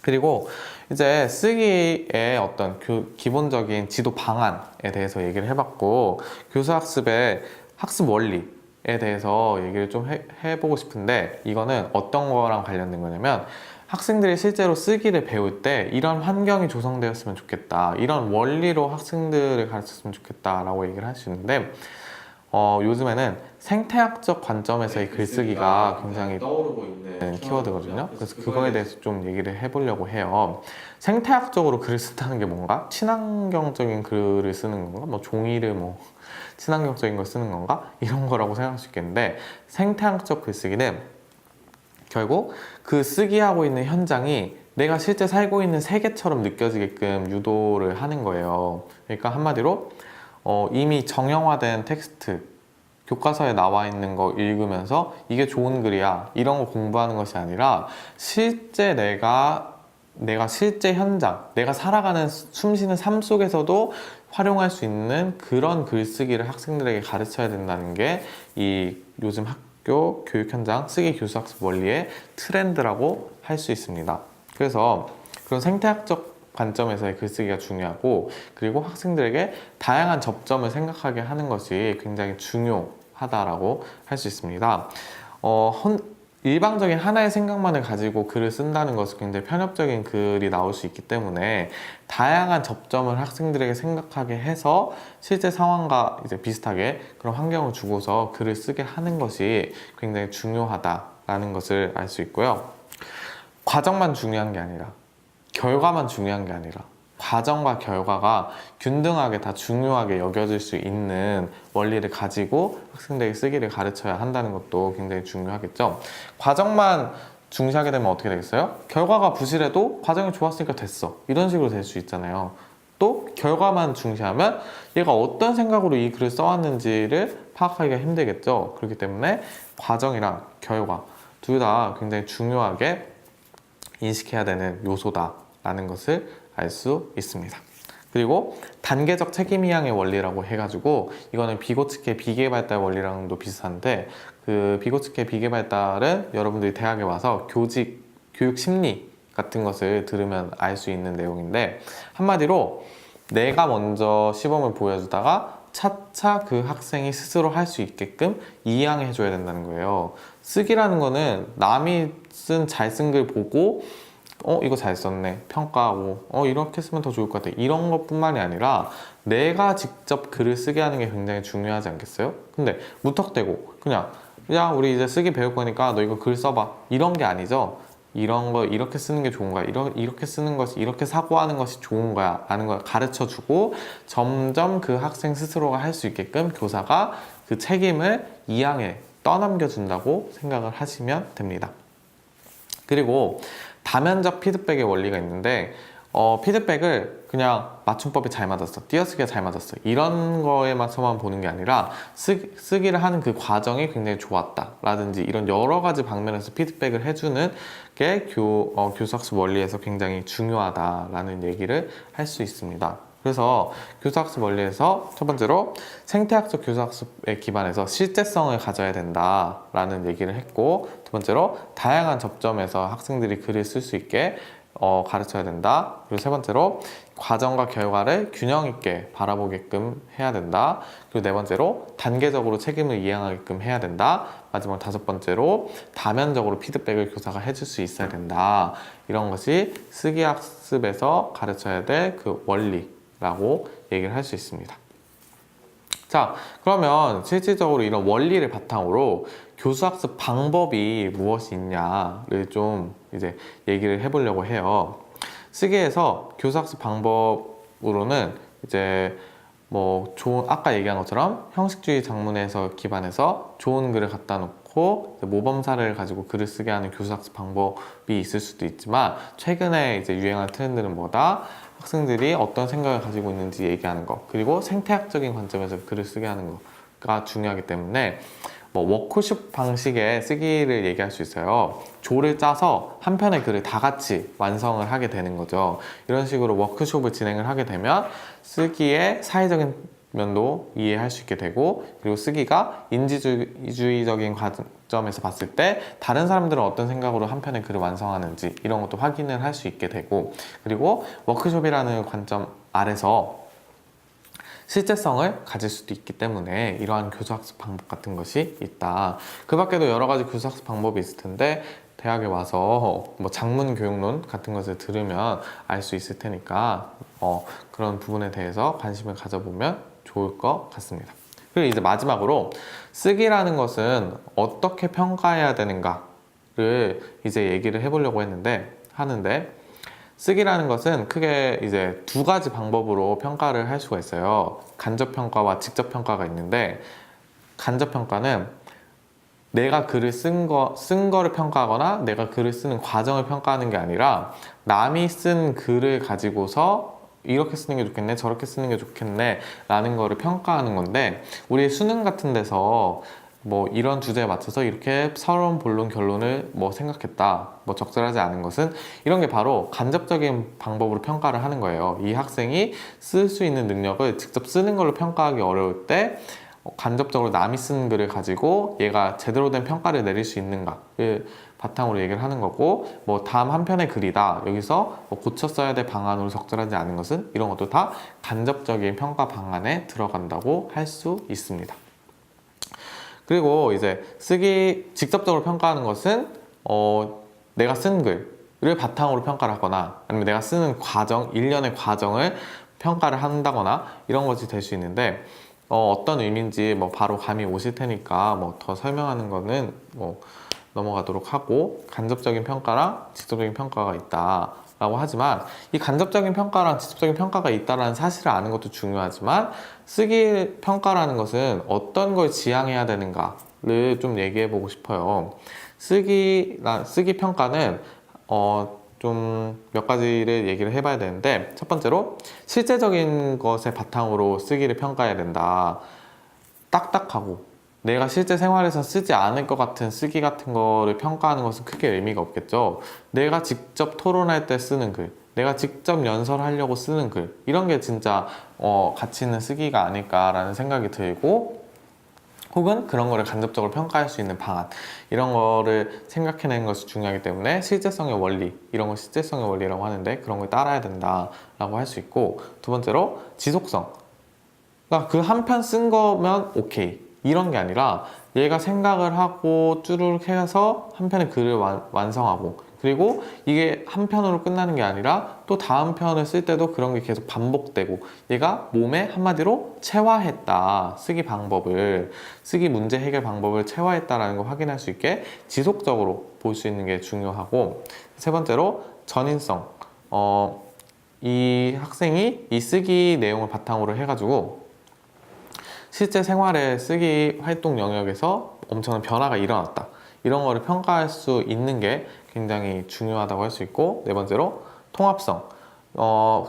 그리고 이제 쓰기의 어떤 기본적인 지도 방안에 대해서 얘기를 해봤고, 교수학습의 학습 원리에 대해서 얘기를 좀 해보고 싶은데, 이거는 어떤 거랑 관련된 거냐면, 학생들이 실제로 쓰기를 배울 때 이런 환경이 조성되었으면 좋겠다, 이런 원리로 학생들을 가르쳤으면 좋겠다 라고 얘기를 할 수 있는데, 요즘에는 생태학적 관점에서의 글쓰기가 굉장히 떠오르고 있는 키워드거든요. 그래서 그거에 대해서 좀 얘기를 해보려고 해요. 생태학적으로 글을 쓴다는 게 뭔가? 친환경적인 글을 쓰는 건가? 뭐 종이를 뭐 친환경적인 걸 쓰는 건가? 이런 거라고 생각할 수 있겠는데, 생태학적 글쓰기는 결국 그 쓰기하고 있는 현장이 내가 실제 살고 있는 세계처럼 느껴지게끔 유도를 하는 거예요. 그러니까 한마디로 이미 정형화된 텍스트, 교과서에 나와 있는 거 읽으면서 이게 좋은 글이야, 이런 거 공부하는 것이 아니라, 실제 내가 실제 현장, 내가 살아가는 숨쉬는 삶 속에서도 활용할 수 있는 그런 글쓰기를 학생들에게 가르쳐야 된다는 게 이 요즘 학교 교육 현장 쓰기 교수 학습 원리의 트렌드라고 할 수 있습니다. 그래서 그런 생태학적 관점에서의 글쓰기가 중요하고, 그리고 학생들에게 다양한 접점을 생각하게 하는 것이 굉장히 중요하다라고 할 수 있습니다. 일방적인 하나의 생각만을 가지고 글을 쓴다는 것은 굉장히 편협적인 글이 나올 수 있기 때문에, 다양한 접점을 학생들에게 생각하게 해서 실제 상황과 이제 비슷하게 그런 환경을 주고서 글을 쓰게 하는 것이 굉장히 중요하다라는 것을 알 수 있고요. 과정만 중요한 게 아니라, 결과만 중요한 게 아니라, 과정과 결과가 균등하게 다 중요하게 여겨질 수 있는 원리를 가지고 학생들에게 쓰기를 가르쳐야 한다는 것도 굉장히 중요하겠죠. 과정만 중시하게 되면 어떻게 되겠어요? 결과가 부실해도 과정이 좋았으니까 됐어, 이런 식으로 될 수 있잖아요. 또 결과만 중시하면 얘가 어떤 생각으로 이 글을 써왔는지를 파악하기가 힘들겠죠. 그렇기 때문에 과정이랑 결과 둘 다 굉장히 중요하게 인식해야 되는 요소다라는 것을 알 수 있습니다. 그리고 단계적 책임 이양의 원리라고 해가지고, 이거는 비고츠케 비계발달 원리랑도 비슷한데, 그 비고츠케 비계발달은 여러분들이 대학에 와서 교직, 교육 심리 같은 것을 들으면 알 수 있는 내용인데, 한마디로 내가 먼저 시범을 보여주다가 차차 그 학생이 스스로 할 수 있게끔 이양해 줘야 된다는 거예요. 쓰기라는 거는 남이 잘 쓴 글 보고 이거 잘 썼네, 평가하고 이렇게 쓰면 더 좋을 것 같아, 이런 것뿐만이 아니라 내가 직접 글을 쓰게 하는 게 굉장히 중요하지 않겠어요? 근데 무턱대고 그냥 야, 우리 이제 쓰기 배울 거니까 너 이거 글 써봐, 이런 게 아니죠. 이런 거 이렇게 쓰는 게 좋은 거야, 이렇게 쓰는 것이, 이렇게 사고하는 것이 좋은 거야 라는 걸 가르쳐 주고, 점점 그 학생 스스로가 할 수 있게끔 교사가 그 책임을 이양해 떠넘겨 준다고 생각을 하시면 됩니다. 그리고 다면적 피드백의 원리가 있는데, 피드백을 그냥 맞춤법이 잘 맞았어, 띄어쓰기가 잘 맞았어, 이런 거에만서만 보는 게 아니라 쓰기를 하는 그 과정이 굉장히 좋았다 라든지, 이런 여러 가지 방면에서 피드백을 해주는 게 교수학습 원리에서 굉장히 중요하다라는 얘기를 할 수 있습니다. 그래서 교수학습 원리에서 첫 번째로 생태학적 교수학습에 기반해서 실제성을 가져야 된다라는 얘기를 했고, 두 번째로 다양한 접점에서 학생들이 글을 쓸 수 있게 가르쳐야 된다. 그리고 세 번째로 과정과 결과를 균형 있게 바라보게끔 해야 된다. 그리고 네 번째로 단계적으로 책임을 이행하게끔 해야 된다. 마지막 다섯 번째로 다면적으로 피드백을 교사가 해줄 수 있어야 된다. 이런 것이 쓰기 학습에서 가르쳐야 될 그 원리라고 얘기를 할 수 있습니다. 자, 그러면 실질적으로 이런 원리를 바탕으로 교수학습 방법이 무엇이 있냐를 좀 이제 얘기를 해보려고 해요. 쓰기에서 교수학습 방법으로는 이제 아까 얘기한 것처럼 형식주의 작문에서 기반해서 좋은 글을 갖다 놓고 모범 사례를 가지고 글을 쓰게 하는 교수학습 방법이 있을 수도 있지만, 최근에 이제 유행하는 트렌드는 뭐다? 학생들이 어떤 생각을 가지고 있는지 얘기하는 것, 그리고 생태학적인 관점에서 글을 쓰게 하는 것가 중요하기 때문에 워크숍 방식의 쓰기를 얘기할 수 있어요. 조를 짜서 한 편의 글을 다 같이 완성을 하게 되는 거죠. 이런 식으로 워크숍을 진행을 하게 되면 쓰기의 사회적인 면도 이해할 수 있게 되고, 그리고 쓰기가 인지주의적인 관점에서 봤을 때 다른 사람들은 어떤 생각으로 한 편의 글을 완성하는지 이런 것도 확인을 할 수 있게 되고, 그리고 워크숍이라는 관점 아래서 실제성을 가질 수도 있기 때문에 이러한 교수학습 방법 같은 것이 있다. 그 밖에도 여러 가지 교수학습 방법이 있을 텐데 대학에 와서 뭐 장문 교육론 같은 것을 들으면 알 수 있을 테니까 그런 부분에 대해서 관심을 가져보면 좋을 것 같습니다. 그리고 이제 마지막으로 쓰기라는 것은 어떻게 평가해야 되는가를 이제 얘기를 해보려고 하는데 쓰기라는 것은 크게 이제 두 가지 방법으로 평가를 할 수가 있어요. 간접평가와 직접평가가 있는데, 간접평가는 내가 글을 쓴 거를 평가하거나 내가 글을 쓰는 과정을 평가하는 게 아니라 남이 쓴 글을 가지고서 이렇게 쓰는 게 좋겠네, 저렇게 쓰는 게 좋겠네 라는 거를 평가하는 건데, 우리 수능 같은 데서 뭐 이런 주제에 맞춰서 이렇게 서론, 본론, 결론을 뭐 생각했다, 뭐 적절하지 않은 것은, 이런 게 바로 간접적인 방법으로 평가를 하는 거예요. 이 학생이 쓸 수 있는 능력을 직접 쓰는 걸로 평가하기 어려울 때 간접적으로 남이 쓴 글을 가지고 얘가 제대로 된 평가를 내릴 수 있는가를 바탕으로 얘기를 하는 거고, 뭐 다음 한 편의 글이다, 여기서 뭐 고쳐 써야 될 방안으로 적절하지 않은 것은, 이런 것도 다 간접적인 평가 방안에 들어간다고 할 수 있습니다. 그리고 이제 직접적으로 평가하는 것은 내가 쓴 글을 바탕으로 평가를 하거나, 아니면 내가 쓰는 과정, 일련의 과정을 평가를 한다거나, 이런 것이 될 수 있는데, 어떤 의미인지 뭐 바로 감이 오실 테니까 뭐 더 설명하는 거는 뭐 넘어가도록 하고, 간접적인 평가랑 직접적인 평가가 있다 라고 하지만, 이 간접적인 평가랑 직접적인 평가가 있다는 사실을 아는 것도 중요하지만, 쓰기 평가라는 것은 어떤 걸 지향해야 되는가를 좀 얘기해 보고 싶어요. 쓰기 평가는 좀 몇 가지를 얘기를 해봐야 되는데, 첫 번째로 실제적인 것에 바탕으로 쓰기를 평가해야 된다. 딱딱하고 내가 실제 생활에서 쓰지 않을 것 같은 쓰기 같은 거를 평가하는 것은 크게 의미가 없겠죠. 내가 직접 토론할 때 쓰는 글, 내가 직접 연설하려고 쓰는 글, 이런 게 진짜 가치 있는 쓰기가 아닐까라는 생각이 들고, 혹은 그런 거를 간접적으로 평가할 수 있는 방안, 이런 거를 생각해내는 것이 중요하기 때문에 실제성의 원리, 이런 걸 실제성의 원리라고 하는데, 그런 걸 따라야 된다라고 할 수 있고, 두 번째로 지속성. 그러니까 그 한 편 쓴 거면 오케이, 이런 게 아니라 얘가 생각을 하고 쭈르륵 해서 한 편의 글을 완성하고, 그리고 이게 한 편으로 끝나는 게 아니라 또 다음 편을 쓸 때도 그런 게 계속 반복되고, 얘가 몸에 한마디로 체화했다, 쓰기 문제 해결 방법을 체화했다라는 걸 확인할 수 있게 지속적으로 볼 수 있는 게 중요하고, 세 번째로 전인성. 이 학생이 이 쓰기 내용을 바탕으로 해가지고 실제 생활의 쓰기 활동 영역에서 엄청난 변화가 일어났다, 이런 거를 평가할 수 있는 게 굉장히 중요하다고 할 수 있고, 네 번째로 통합성.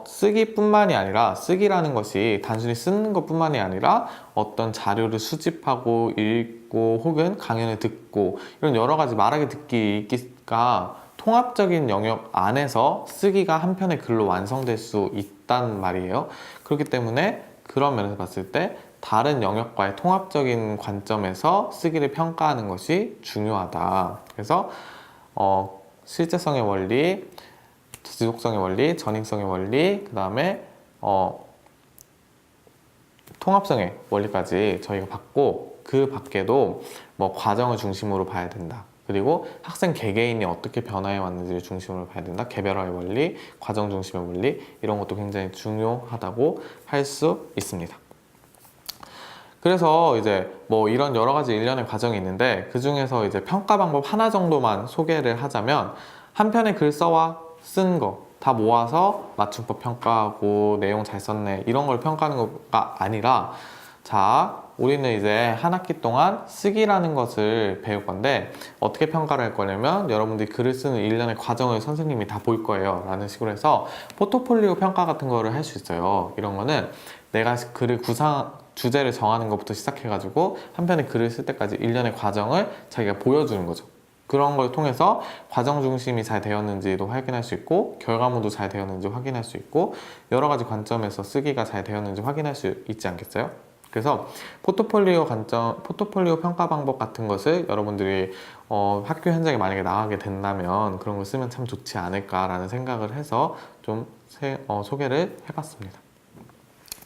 쓰기뿐만이 아니라, 쓰기라는 것이 단순히 쓰는 것뿐만이 아니라 어떤 자료를 수집하고 읽고 혹은 강연을 듣고, 이런 여러 가지 말하기 듣기 읽기가 통합적인 영역 안에서 쓰기가 한 편의 글로 완성될 수 있단 말이에요. 그렇기 때문에 그런 면에서 봤을 때 다른 영역과의 통합적인 관점에서 쓰기를 평가하는 것이 중요하다. 그래서 실제성의 원리, 지속성의 원리, 전인성의 원리, 그 다음에 통합성의 원리까지 저희가 봤고, 그 밖에도 뭐 과정을 중심으로 봐야 된다, 그리고 학생 개개인이 어떻게 변화해 왔는지를 중심으로 봐야 된다, 개별화의 원리, 과정 중심의 원리, 이런 것도 굉장히 중요하다고 할 수 있습니다. 그래서 이제 뭐 이런 여러 가지 일련의 과정이 있는데, 그 중에서 이제 평가 방법 하나 정도만 소개를 하자면, 한 편의 글 써와 쓴 거 다 모아서 맞춤법 평가하고 내용 잘 썼네, 이런 걸 평가하는 거가 아니라, 자, 우리는 이제 한 학기 동안 쓰기라는 것을 배울 건데, 어떻게 평가를 할 거냐면, 여러분들이 글을 쓰는 일련의 과정을 선생님이 다 볼 거예요 라는 식으로 해서 포트폴리오 평가 같은 거를 할 수 있어요. 이런 거는 내가 글을 주제를 정하는 것부터 시작해가지고 한 편의 글을 쓸 때까지 일련의 과정을 자기가 보여주는 거죠. 그런 걸 통해서 과정 중심이 잘 되었는지도 확인할 수 있고 결과물도 잘 되었는지 확인할 수 있고 여러 가지 관점에서 쓰기가 잘 되었는지 확인할 수 있지 않겠어요? 그래서 포트폴리오 평가 방법 같은 것을 여러분들이 학교 현장에 만약에 나가게 된다면 그런 걸 쓰면 참 좋지 않을까라는 생각을 해서 좀 소개를 해봤습니다.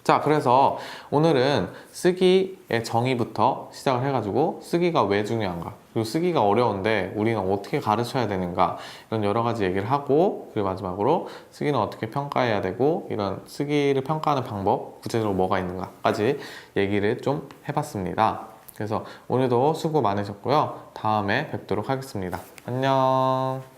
자, 그래서 오늘은 쓰기의 정의부터 시작을 해가지고 쓰기가 왜 중요한가, 그리고 쓰기가 어려운데 우리는 어떻게 가르쳐야 되는가, 이런 여러 가지 얘기를 하고, 그리고 마지막으로 쓰기는 어떻게 평가해야 되고, 이런 쓰기를 평가하는 방법, 구체적으로 뭐가 있는가까지 얘기를 좀 해봤습니다. 그래서 오늘도 수고 많으셨고요. 다음에 뵙도록 하겠습니다. 안녕.